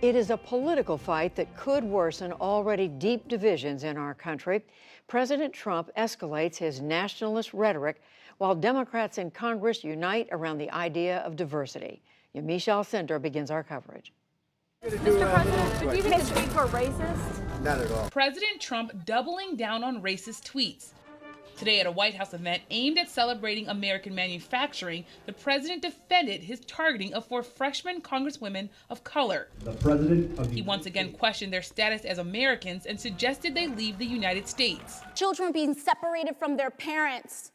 It is a political fight that could worsen already deep divisions in our country. President Trump escalates his nationalist rhetoric while Democrats in Congress unite around the idea of diversity. Yamiche Alcindor begins our coverage. Mr. President, do you think his tweets were racist? Not at all. President Trump doubling down on racist tweets. Today at a White House event aimed at celebrating American manufacturing, the president defended his targeting of 4 freshman congresswomen of color. He once again questioned their status as Americans and suggested they leave the United States. Children being separated from their parents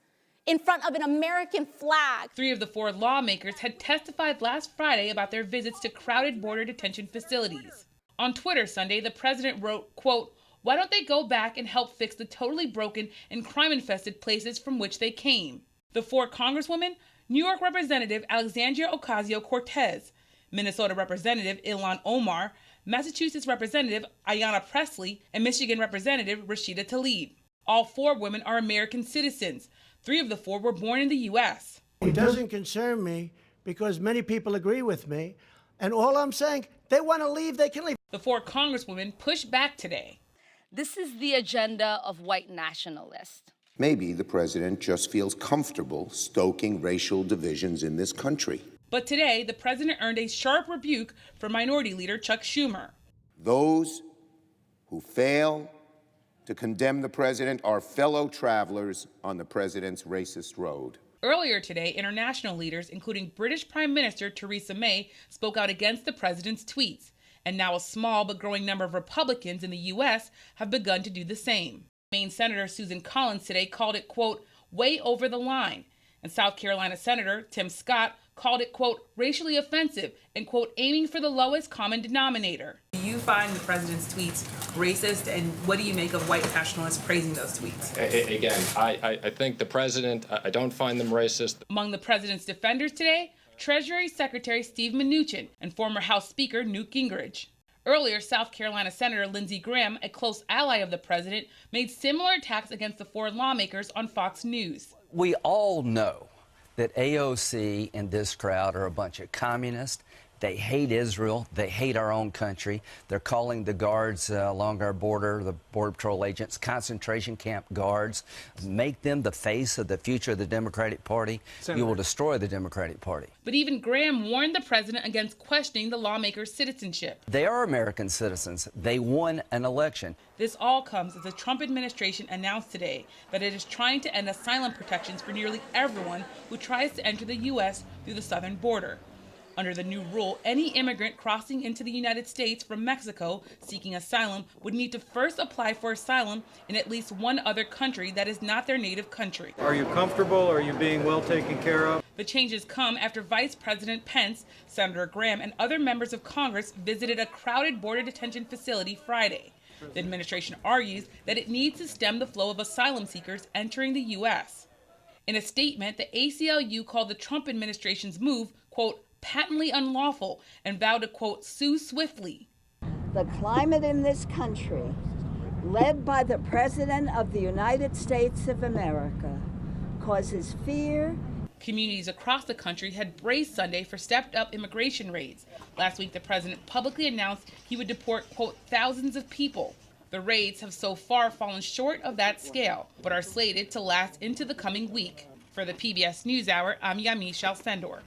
in front of an American flag. 3 of the 4 lawmakers had testified last Friday about their visits to crowded border detention facilities. On Twitter Sunday, the president wrote, quote, "Why don't they go back and help fix the totally broken and crime-infested places from which they came?" The 4 congresswomen, New York Representative Alexandria Ocasio-Cortez, Minnesota Representative Ilhan Omar, Massachusetts Representative Ayanna Pressley, and Michigan Representative Rashida Tlaib. All 4 women are American citizens. 3 of the 4 were born in the U.S. It doesn't concern me because many people agree with me. And all I'm saying, they want to leave, they can leave. The 4 congresswomen pushed back today. This is the agenda of white nationalists. Maybe the president just feels comfortable stoking racial divisions in this country. But today, the president earned a sharp rebuke from Minority Leader Chuck Schumer. Those who fail to condemn the president are fellow travelers on the president's racist road. Earlier today, international leaders, including British Prime Minister Theresa May, spoke out against the president's tweets. And now a small but growing number of Republicans in the U.S. have begun to do the same. Maine Senator Susan Collins today called it, quote, way over the line. And South Carolina Senator Tim Scott called it, quote, racially offensive and, quote, aiming for the lowest common denominator. Do you find the president's tweets racist, and what do you make of white nationalists praising those tweets? Again, I think the president, I don't find them racist. Among the president's defenders today, Treasury Secretary Steve Mnuchin and former House Speaker Newt Gingrich. Earlier, South Carolina Senator Lindsey Graham, a close ally of the president, made similar attacks against the 4 lawmakers on Fox News. We all know that AOC and this crowd are a bunch of communists. They hate Israel. They hate our own country. They're calling the guards along our border, the Border Patrol agents, concentration camp guards. Make them the face of the future of the Democratic Party. You will destroy the Democratic Party. But even Graham warned the president against questioning the lawmakers' citizenship. They are American citizens. They won an election. This all comes as the Trump administration announced today that it is trying to end asylum protections for nearly everyone who tries to enter the U.S. through the southern border. Under the new rule, any immigrant crossing into the United States from Mexico seeking asylum would need to first apply for asylum in at least one other country that is not their native country. Are you comfortable? Are you being well taken care of? The changes come after Vice President Pence, Senator Graham, and other members of Congress visited a crowded border detention facility Friday. The administration argues that it needs to stem the flow of asylum seekers entering the U.S. In a statement, the ACLU called the Trump administration's move, quote, patently unlawful, and vowed to, quote, sue swiftly. The climate in this country, led by the President of the United States of America, causes fear. Communities across the country had braced Sunday for stepped-up immigration raids. Last week, the president publicly announced he would deport, quote, thousands of people. The raids have so far fallen short of that scale, but are slated to last into the coming week. For the PBS NewsHour, I'm Yamiche Alcindor.